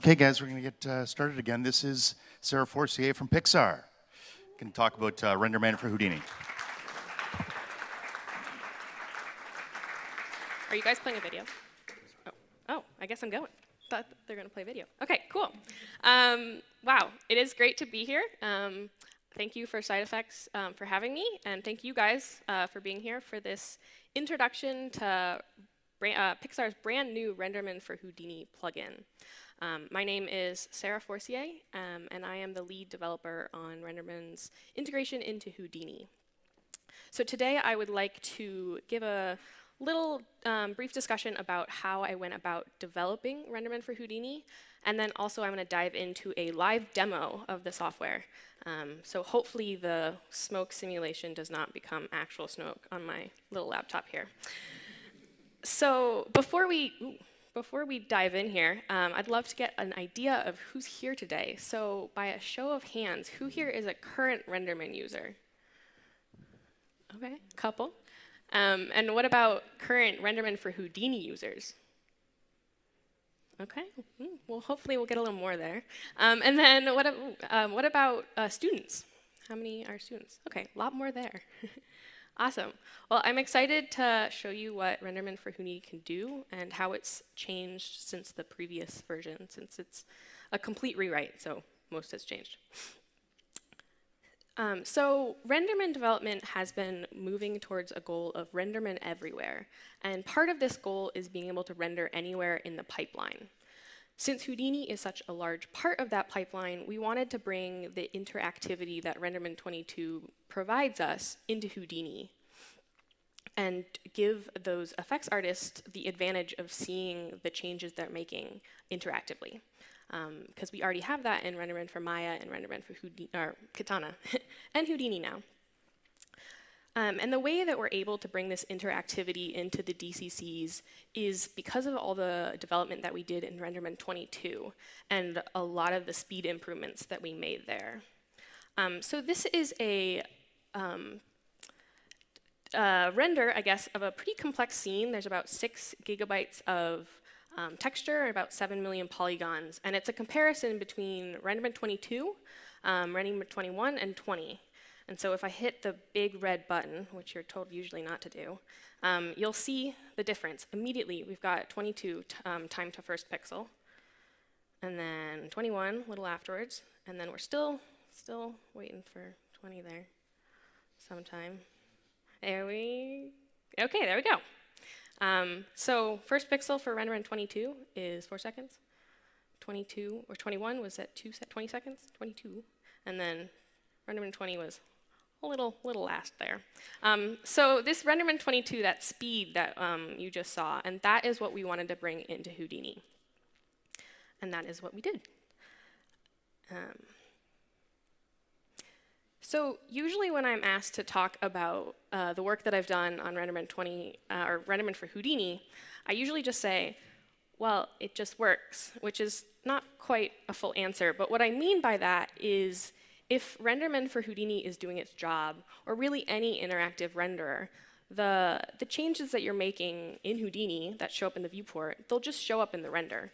Okay, guys, we're going to get started again. This is Sarah Forcier from Pixar. Going to talk about RenderMan for Houdini. Are you guys playing a video? Oh, I guess I'm going. Thought they're going to play video. Okay, cool. Wow, it is great to be here. Thank you for Side Effects for having me, and thank you guys for being here for this introduction to Pixar's brand new RenderMan for Houdini plugin. My name is Sarah Forcier, and I am the lead developer on RenderMan's integration into Houdini. So today I would like to give a little brief discussion about how I went about developing RenderMan for Houdini, and then also I'm going to dive into a live demo of the software. So hopefully the smoke simulation does not become actual smoke on my little laptop here. So before we dive in here, I'd love to get an idea of who's here today. So by a show of hands, who here is a current RenderMan user? Okay, a couple. And what about current RenderMan for Houdini users? Okay, well, hopefully we'll get a little more there. And then what about students? How many are students? Okay, a lot more there. Awesome. Well, I'm excited to show you what RenderMan for Houdini can do and how it's changed since the previous version, since it's a complete rewrite, so most has changed. So RenderMan development has been moving towards a goal of RenderMan everywhere, and part of this goal is being able to render anywhere in the pipeline. Since Houdini is such a large part of that pipeline, we wanted to bring the interactivity that RenderMan 22 provides us into Houdini and give those effects artists the advantage of seeing the changes they're making interactively. Because we already have that in RenderMan for Maya and RenderMan for Houdini, or Katana and Houdini now. And the way that we're able to bring this interactivity into the DCCs is because of all the development that we did in RenderMan 22 and a lot of the speed improvements that we made there. So this is a render, I guess, of a pretty complex scene. There's about 6 gigabytes of texture and about 7 million polygons. And it's a comparison between RenderMan 22, RenderMan 21, and 20. And so if I hit the big red button, which you're told usually not to do, you'll see the difference. Immediately, we've got 22 time to first pixel, and then 21 a little afterwards, and then we're still waiting for 20 there sometime. Okay, there we go. So first pixel for RenderMan 22 is 4 seconds. 22 or 21 was at 20 seconds, 22, and then RenderMan 20 was a little last there. So this RenderMan 22, that speed that you just saw, and that is what we wanted to bring into Houdini. And that is what we did. So usually when I'm asked to talk about the work that I've done on RenderMan 20, or RenderMan for Houdini, I usually just say, well, it just works, which is not quite a full answer. But what I mean by that is if RenderMan for Houdini is doing its job, or really any interactive renderer, the changes that you're making in Houdini that show up in the viewport, they'll just show up in the render.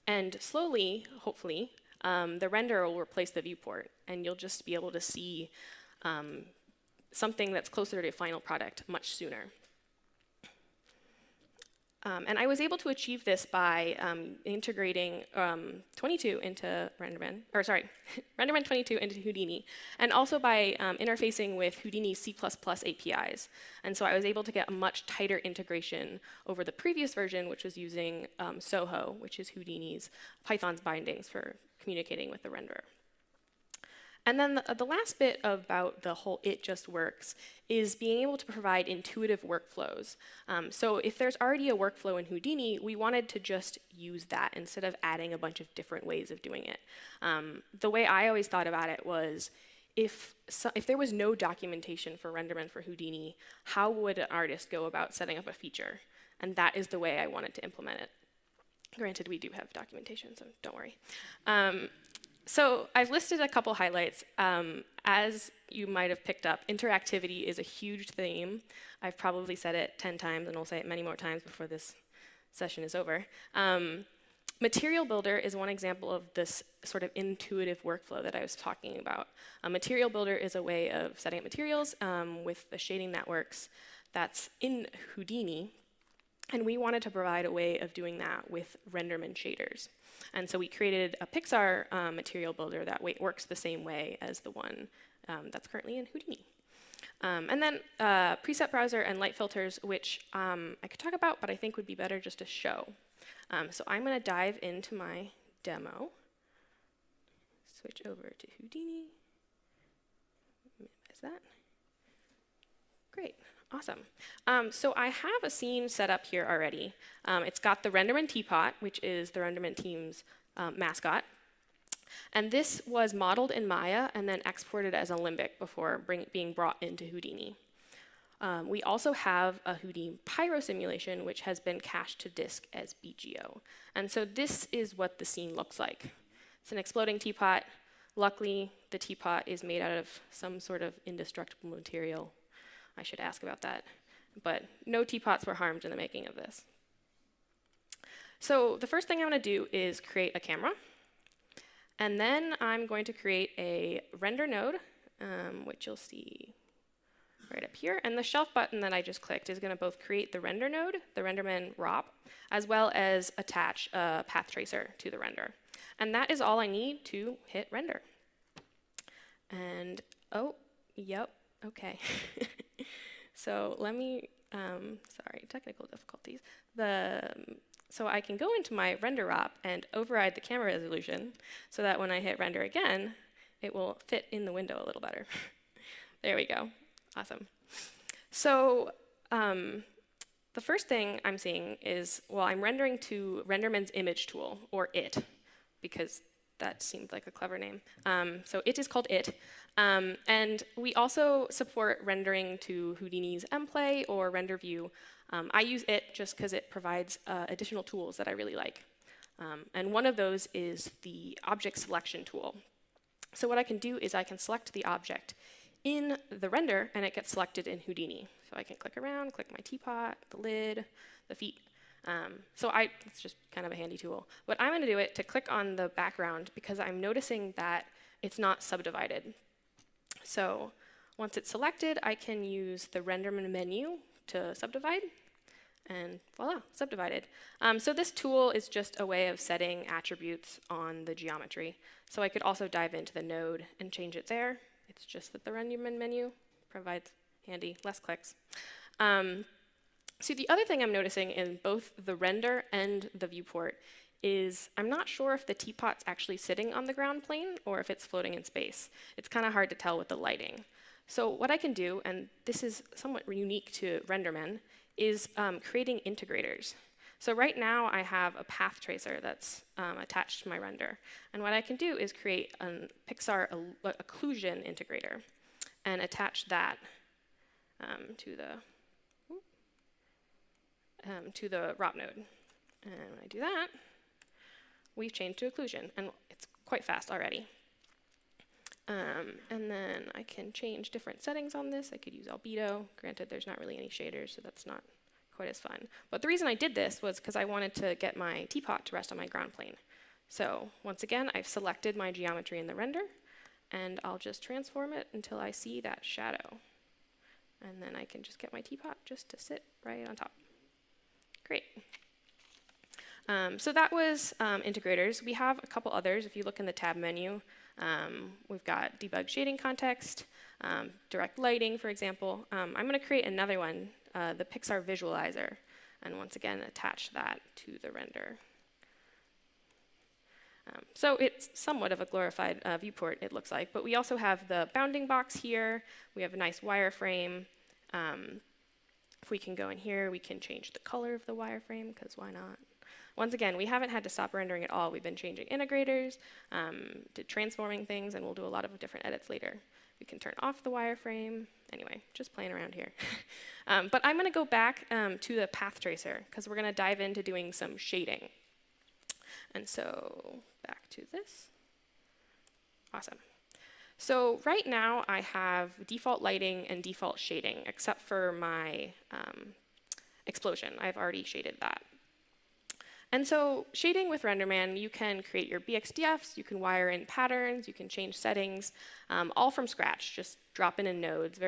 And slowly, hopefully, the renderer will replace the viewport, and you'll just be able to see something that's closer to a final product much sooner. And I was able to achieve this by integrating 22 into RenderMan, or sorry, RenderMan 22 into Houdini, and also by interfacing with Houdini's C++ APIs. And so I was able to get a much tighter integration over the previous version, which was using Soho, which is Houdini's Python's bindings for communicating with the renderer. And then the last bit about the whole it just works is being able to provide intuitive workflows. So if there's already a workflow in Houdini, we wanted to just use that instead of adding a bunch of different ways of doing it. The way I always thought about it was if there was no documentation for RenderMan for Houdini, how would an artist go about setting up a feature? And that is the way I wanted to implement it. Granted, we do have documentation, so don't worry. So I've listed a couple highlights. As you might have picked up, interactivity is a huge theme. I've probably said it 10 times, and I'll say it many more times before this session is over. Material Builder is one example of this sort of intuitive workflow that I was talking about. A Material Builder is a way of setting up materials with the shading networks that's in Houdini. And we wanted to provide a way of doing that with RenderMan shaders. And so we created a Pixar Material Builder that works the same way as the one that's currently in Houdini. And then Preset Browser and Light Filters, which I could talk about, but I think would be better just to show. So I'm going to dive into my demo, switch over to Houdini, minimize that. Great, awesome. So I have a scene set up here already. It's got the RenderMan teapot, which is the RenderMan team's mascot. And this was modeled in Maya and then exported as a Limbic before being brought into Houdini. We also have a Houdini Pyro simulation, which has been cached to disk as BGO. And so this is what the scene looks like. It's an exploding teapot. Luckily, the teapot is made out of some sort of indestructible material. I should ask about that. But no teapots were harmed in the making of this. So the first thing I'm going to do is create a camera. And then I'm going to create a render node, which you'll see right up here. And the shelf button that I just clicked is going to both create the render node, the RenderMan ROP, as well as attach a path tracer to the render. And that is all I need to hit render. And, oh, yep, OK. So let me, sorry, technical difficulties. So I can go into my render ROP and override the camera resolution so that when I hit render again, it will fit in the window a little better. There we go. Awesome. So the first thing I'm seeing is, well, I'm rendering to RenderMan's image tool, or it, because that seemed like a clever name. So it is called it. And we also support rendering to Houdini's mplay or render view. I use it just because it provides additional tools that I really like. And one of those is the object selection tool. So what I can do is I can select the object in the render, and it gets selected in Houdini. So I can click around, click my teapot, the lid, the feet. It's just kind of a handy tool. But I'm going to do it to click on the background because I'm noticing that it's not subdivided. So once it's selected, I can use the RenderMan menu to subdivide. And voila, subdivided. So this tool is just a way of setting attributes on the geometry. So I could also dive into the node and change it there. It's just that the RenderMan menu provides handy, less clicks. So the other thing I'm noticing in both the render and the viewport is I'm not sure if the teapot's actually sitting on the ground plane or if it's floating in space. It's kind of hard to tell with the lighting. So what I can do, and this is somewhat unique to RenderMan, is creating integrators. So right now I have a path tracer that's attached to my render. And what I can do is create a Pixar occlusion integrator and attach that to the ROP node. And when I do that, we've changed to occlusion. And it's quite fast already. And then I can change different settings on this. I could use albedo. Granted, there's not really any shaders, so that's not quite as fun. But the reason I did this was because I wanted to get my teapot to rest on my ground plane. So once again, I've selected my geometry in the render, and I'll just transform it until I see that shadow. And then I can just get my teapot just to sit right on top. Great. So that was integrators. We have a couple others. If you look in the tab menu, we've got debug shading context, direct lighting, for example. I'm going to create another one, the Pixar visualizer, and once again attach that to the render. So it's somewhat of a glorified viewport, it looks like, but we also have the bounding box here. We have a nice wireframe. If we can go in here, we can change the color of the wireframe, because why not? Once again, we haven't had to stop rendering at all. We've been changing integrators, to transforming things, and we'll do a lot of different edits later. We can turn off the wireframe. Anyway, just playing around here. But I'm going to go back to the path tracer, because we're going to dive into doing some shading. And so back to this. Awesome. So right now, I have default lighting and default shading, except for my explosion. I've already shaded that. And so shading with RenderMan, you can create your BXDFs, you can wire in patterns, you can change settings, all from scratch. Just drop in nodes,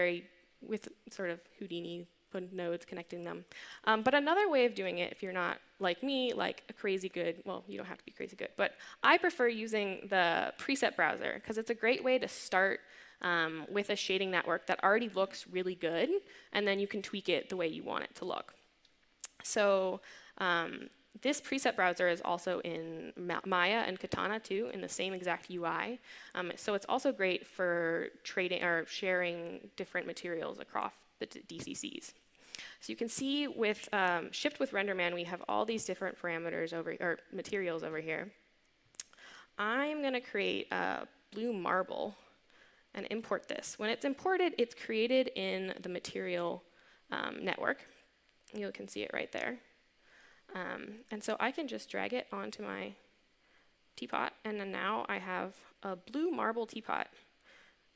with sort of Houdini nodes connecting them. But another way of doing it, if you're not like me, like a crazy good, well, you don't have to be crazy good, but I prefer using the preset browser because it's a great way to start with a shading network that already looks really good, and then you can tweak it the way you want it to look. So this preset browser is also in Maya and Katana too, in the same exact UI. So it's also great for trading or sharing different materials across the DCCs. So you can see with shipped with RenderMan, we have all these different parameters or materials over here. I'm going to create a blue marble and import this. When it's imported, it's created in the material network. You can see it right there. And so I can just drag it onto my teapot, and then now I have a blue marble teapot,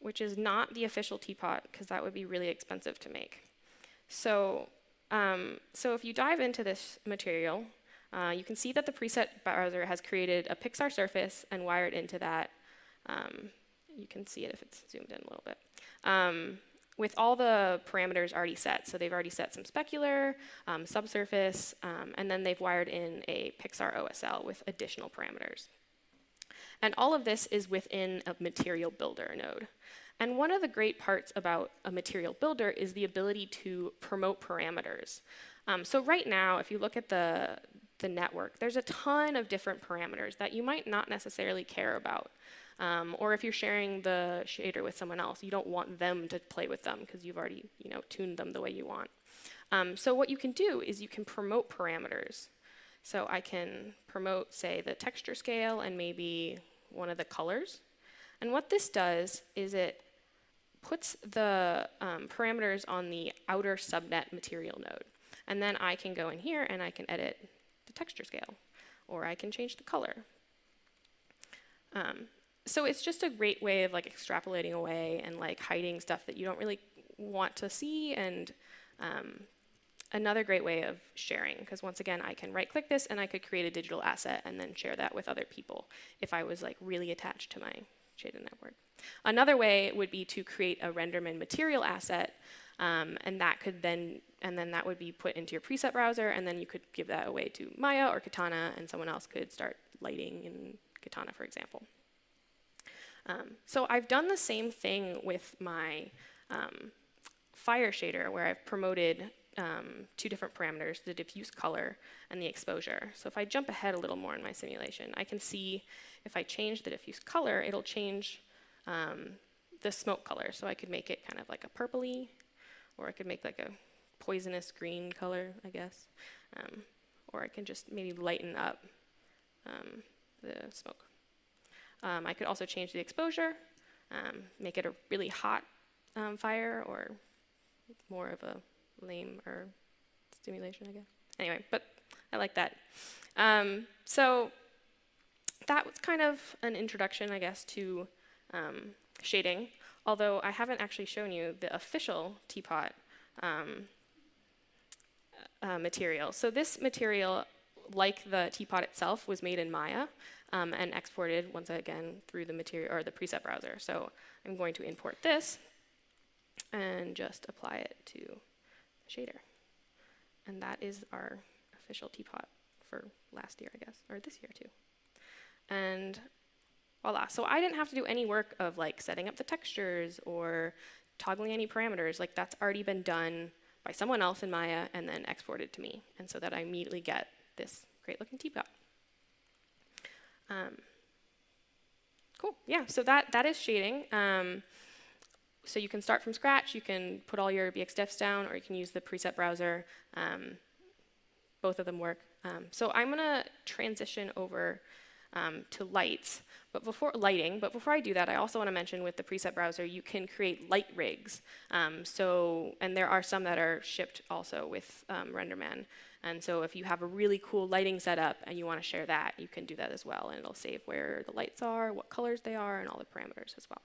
which is not the official teapot, because that would be really expensive to make. So, so if you dive into this material, you can see that the preset browser has created a Pixar surface and wired into that. You can see it if it's zoomed in a little bit. With all the parameters already set. So they've already set some specular, subsurface, and then they've wired in a Pixar OSL with additional parameters. And all of this is within a material builder node. And one of the great parts about a material builder is the ability to promote parameters. So right now, if you look at the network, there's a ton of different parameters that you might not necessarily care about. Or if you're sharing the shader with someone else, you don't want them to play with them because you've already tuned them the way you want. So what you can do is you can promote parameters. So I can promote, say, the texture scale and maybe one of the colors. And what this does is it puts the parameters on the outer subnet material node. And then I can go in here and I can edit the texture scale, or I can change the color. So it's just a great way of extrapolating away and hiding stuff that you don't really want to see, and another great way of sharing, because once again, I can right-click this and I could create a digital asset and then share that with other people if I was really attached to my shaded network. Another way would be to create a RenderMan material asset, and then that would be put into your preset browser, and then you could give that away to Maya or Katana, and someone else could start lighting in Katana, for example. So I've done the same thing with my fire shader, where I've promoted two different parameters, the diffuse color and the exposure. So if I jump ahead a little more in my simulation, I can see if I change the diffuse color, it'll change the smoke color. So I could make it kind of like a purpley, or I could make like a poisonous green color, I guess. Or I can just maybe lighten up the smoke. I could also change the exposure, make it a really hot fire, or more of a lame or stimulation, I guess. Anyway, but I like that. So that was kind of an introduction, I guess, to shading, although I haven't actually shown you the official teapot material. So this material, like the teapot itself, was made in Maya and exported once again through the material or the preset browser. So I'm going to import this and just apply it to the shader. And that is our official teapot for last year, I guess, or this year too. And voila. So I didn't have to do any work of setting up the textures or toggling any parameters. That's already been done by someone else in Maya and then exported to me. And so that I immediately get this great looking teapot. Cool, yeah, so that is shading. So you can start from scratch, you can put all your BXDFs down, or you can use the preset browser. Both of them work. So I'm gonna transition over to lighting, but before I do that, I also want to mention with the preset browser, you can create light rigs. And there are some that are shipped also with RenderMan. And so if you have a really cool lighting setup and you want to share that, you can do that as well. And it'll save where the lights are, what colors they are, and all the parameters as well.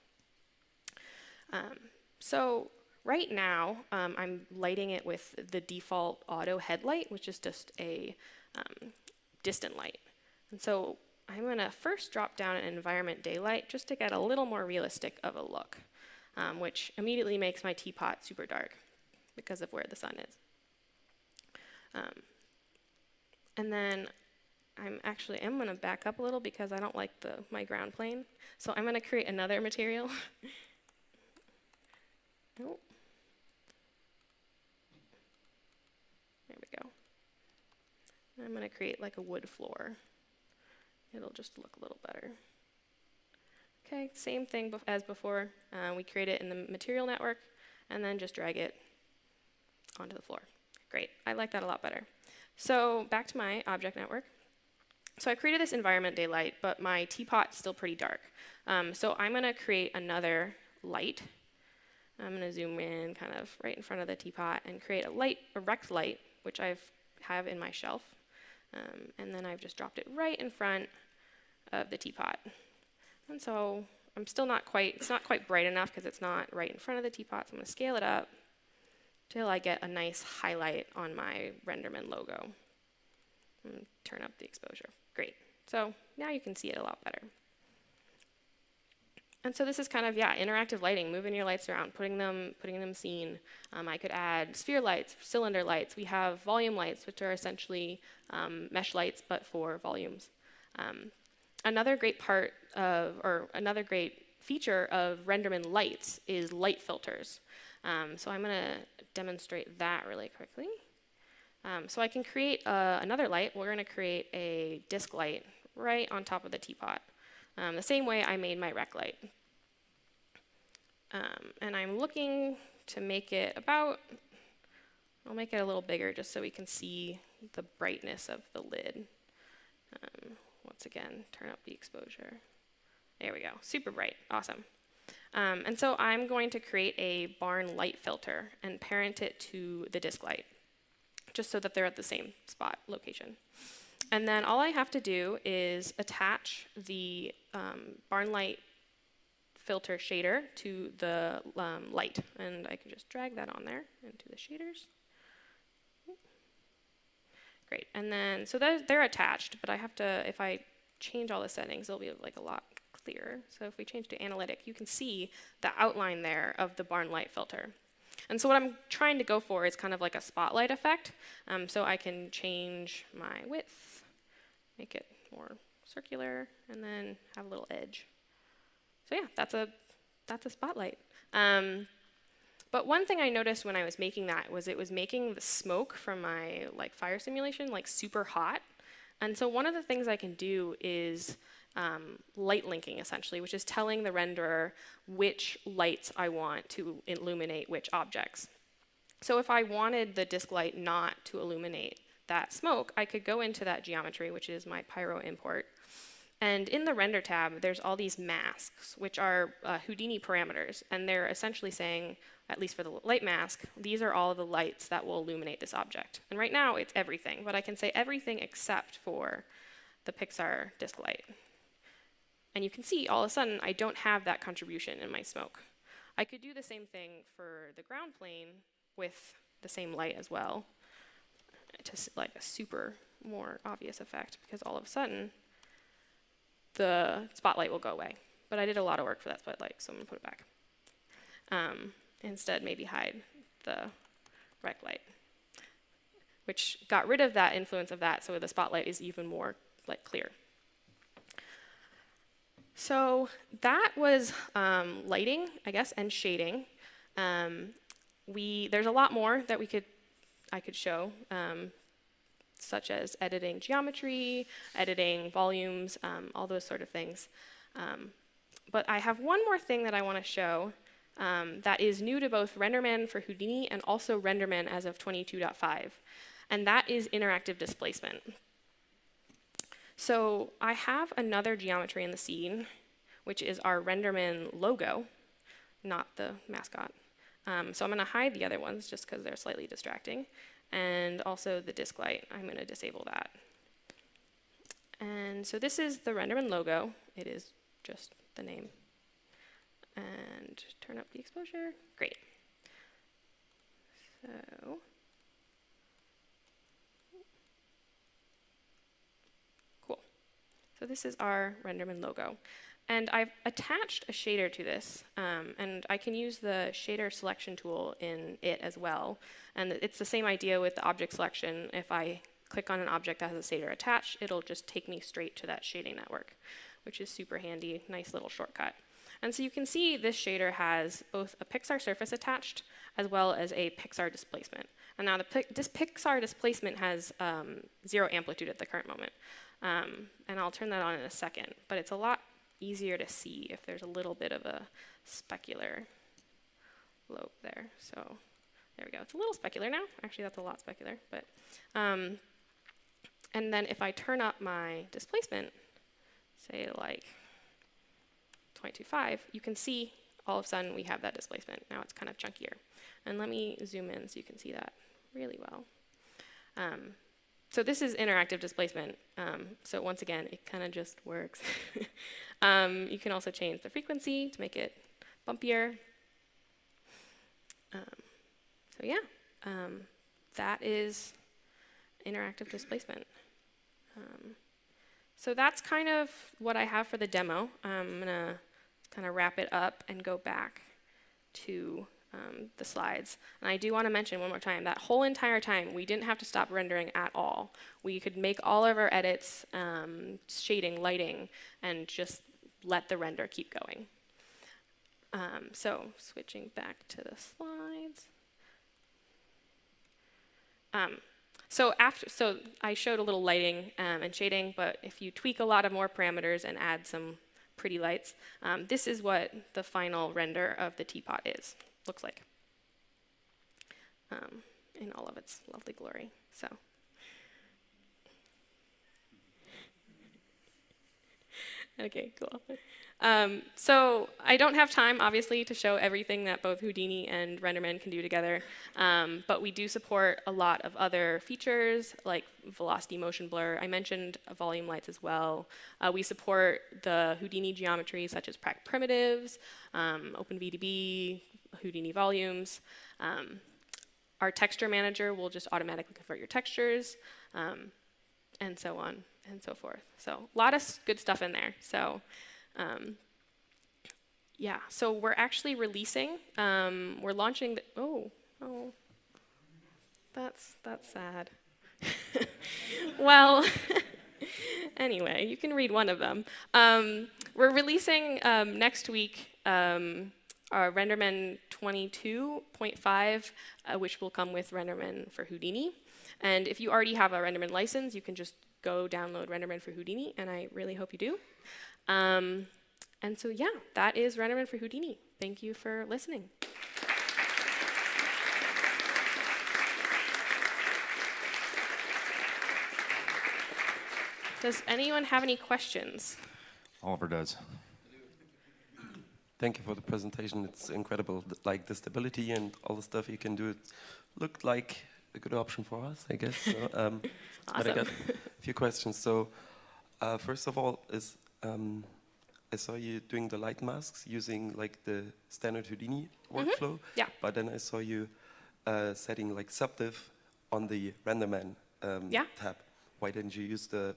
So right now, I'm lighting it with the default auto headlight, which is just a distant light. And so I'm going to first drop down an environment daylight just to get a little more realistic of a look, which immediately makes my teapot super dark because of where the sun is. And then I'm going to back up a little because I don't like my ground plane. So I'm going to create another material. Oh. There we go. I'm going to create like a wood floor. It'll just look a little better. Okay, same thing as before. We create it in the material network and then just drag it onto the floor. Great, I like that a lot better. So back to my object network. So I created this environment daylight, but my teapot's still pretty dark. So I'm going to create another light. I'm going to zoom in kind of right in front of the teapot and create a rect light, which I have in my shelf. And then I've just dropped it right in front of the teapot. And so it's not quite bright enough because it's not right in front of the teapot. So I'm going to scale it up till I get a nice highlight on my RenderMan logo. And turn up the exposure. Great. So now you can see it a lot better. And so this is kind of, interactive lighting, moving your lights around, putting them seen. I could add sphere lights, cylinder lights. We have volume lights, which are essentially mesh lights, but for volumes. Another great another great feature of RenderMan lights is light filters. So I'm going to demonstrate that really quickly. So I can create another light. We're going to create a disc light right on top of the teapot. The same way I made my rec light. And I'm looking to make it I'll make it a little bigger just so we can see the brightness of the lid. Once again, turn up the exposure. There we go, super bright, awesome. And so I'm going to create a barn light filter and parent it to the disc light, just so that they're at the same spot location. And then all I have to do is attach the barn light filter shader to the light. And I can just drag that on there into the shaders. Great. And then, so they're attached, but I have to, if I change all the settings, it'll be like a lot clearer. So if we change to analytic, you can see the outline there of the barn light filter. And so what I'm trying to go for is kind of like a spotlight effect. So I can change my width, make it more circular, and then have a little edge. So yeah, that's a spotlight. But one thing I noticed when I was making that was it was making the smoke from my fire simulation super hot. And so one of the things I can do is light linking, essentially, which is telling the renderer which lights I want to illuminate which objects. So if I wanted the disk light not to illuminate that smoke, I could go into that geometry, which is my pyro import. And in the render tab, there's all these masks, which are Houdini parameters. And they're essentially saying, at least for the light mask, these are all the lights that will illuminate this object. And right now, it's everything. But I can say everything except for the Pixar disk light. And you can see, all of a sudden, I don't have that contribution in my smoke. I could do the same thing for the ground plane with the same light as well, to like a super more obvious effect, because all of a sudden, the spotlight will go away. But I did a lot of work for that spotlight, so I'm going to put it back. Instead, maybe hide the rec light, which got rid of that influence of that, so the spotlight is even more clear. So that was lighting, I guess, and shading. There's a lot more that I could show, such as editing geometry, editing volumes, all those sort of things. But I have one more thing that I want to show that is new to both RenderMan for Houdini and also RenderMan as of 22.5, and that is interactive displacement. So I have another geometry in the scene, which is our RenderMan logo, not the mascot. So I'm going to hide the other ones just because they're slightly distracting. And also the disk light, I'm going to disable that. And so this is the RenderMan logo. It is just the name. And turn up the exposure. Great. So So this is our RenderMan logo. And I've attached a shader to this, and I can use the shader selection tool in it as well. And it's the same idea with the object selection. If I click on an object that has a shader attached, it'll just take me straight to that shading network, which is super handy, nice little shortcut. And so you can see this shader has both a Pixar surface attached as well as a Pixar displacement. And now this Pixar displacement has 0 amplitude at the current moment. And I'll turn that on in a second, but it's a lot easier to see if there's a little bit of a specular lobe there. So there we go. It's a little specular now. Actually, that's a lot specular. But and then if I turn up my displacement, say like 0.25, you can see all of a sudden we have that displacement. Now it's kind of chunkier. And let me zoom in so you can see that really well. So this is interactive displacement. So once again, it kind of just works. You can also change the frequency to make it bumpier. So yeah, that is interactive displacement. So that's kind of what I have for the demo. I'm gonna kind of wrap it up and go back to the slides. And I do want to mention one more time, that whole entire time, we didn't have to stop rendering at all. We could make all of our edits, shading, lighting, and just let the render keep going. So switching back to the slides. So I showed a little lighting and shading, but if you tweak a lot of more parameters and add some pretty lights, this is what the final render of the teapot looks like in all of its lovely glory. So. Okay, cool. So I don't have time, obviously, to show everything that both Houdini and RenderMan can do together, but we do support a lot of other features like velocity motion blur. I mentioned volume lights as well. We support the Houdini geometry such as prac primitives, OpenVDB, Houdini volumes. Our texture manager will just automatically convert your textures, and so on and so forth. So a lot of good stuff in there. So yeah, so we're actually releasing, we're launching, oh, that's sad. Well, anyway, you can read one of them. We're releasing next week our RenderMan 22.5, which will come with RenderMan for Houdini. And if you already have a RenderMan license, you can just go download RenderMan for Houdini, and I really hope you do. And so yeah, that is RenderMan for Houdini. Thank you for listening. Does anyone have any questions? Oliver does. Thank you for the presentation. It's incredible, like the stability and all the stuff you can do. It looked like a good option for us, I guess. So, Awesome. But I got a few questions. So first of all, I saw you doing the light masks using like the standard Houdini workflow. Yeah. But then I saw you setting like subdiv on the RenderMan tab. Why didn't you use the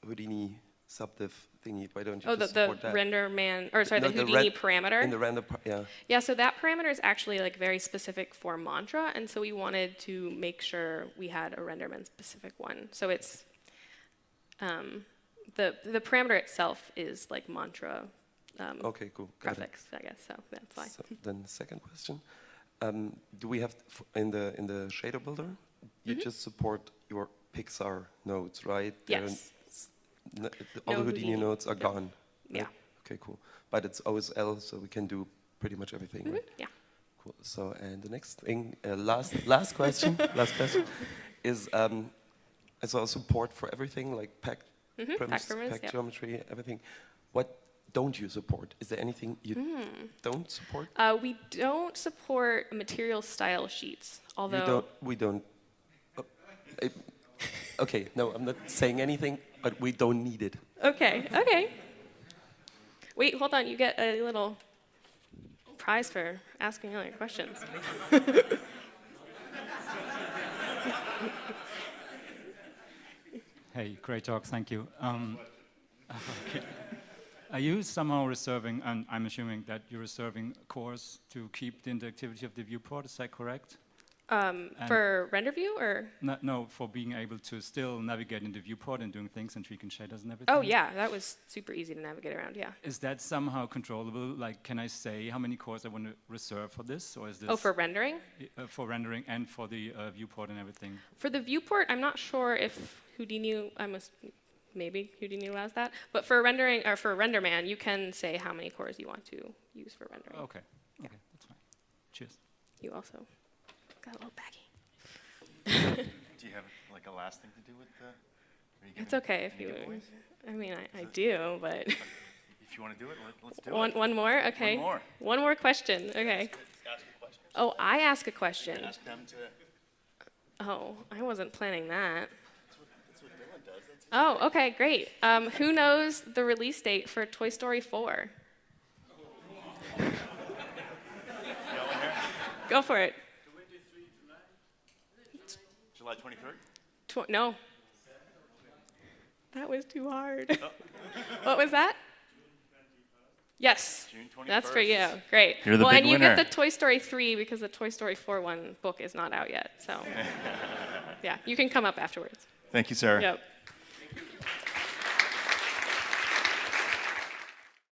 Houdini subdiv thingy? Why don't you just support that? RenderMan, or sorry, no, the Houdini parameter? In the render, yeah. Yeah, so that parameter is actually like very specific for mantra, and so we wanted to make sure we had a RenderMan specific one. So it's, the parameter itself is like mantra okay, cool. graphics, I guess, so that's why. So then the second question, do we have, in the shader builder, you just support your Pixar nodes, right? Yes. All the Houdini nodes are gone. Yeah. Right? Okay, cool. But it's OSL, so we can do pretty much everything, right? Yeah. Cool. So, and the next thing, last question, is I saw support for everything, like pack geometry, everything. What don't you support? Is there anything you don't support? We don't support material style sheets, although... We don't. Okay, no, I'm not saying anything, but we don't need it. Okay, okay. Wait, hold on, you get a little prize for asking all your questions. Hey, great talk, thank you. Okay. Are you somehow reserving, and I'm assuming that you're reserving cores to keep the interactivity of the viewport, is that correct? For render view, or? No, for being able to still navigate in the viewport and doing things and tweaking shaders and everything? Oh yeah, that was super easy to navigate around, yeah. Is that somehow controllable? Like, can I say how many cores I want to reserve for this, or is this? Oh, for rendering? For rendering and for the viewport and everything. For the viewport, I'm not sure if Houdini, maybe Houdini allows that, but for rendering, or for RenderMan, you can say how many cores you want to use for rendering. Okay, okay, that's fine. Cheers. You also got a little baggy. Do you have like a last thing to do with the? It's okay if you. I mean, I do, but. If you want to do it, let's do it. One more, okay. One more. One more question, okay. Ask a question. Oh, I ask a question. Ask them to. Oh, I wasn't planning that. That's what Dylan does. Oh, okay, great. Who knows the release date for Toy Story 4? Go for it. July 23rd? No. That was too hard. What was that? Yes. June 21st. That's for you. Great. You're the big and you winner. get the Toy Story 3 because the Toy Story 4 book is not out yet. So, yeah, you can come up afterwards. Thank you, Sarah. Yep.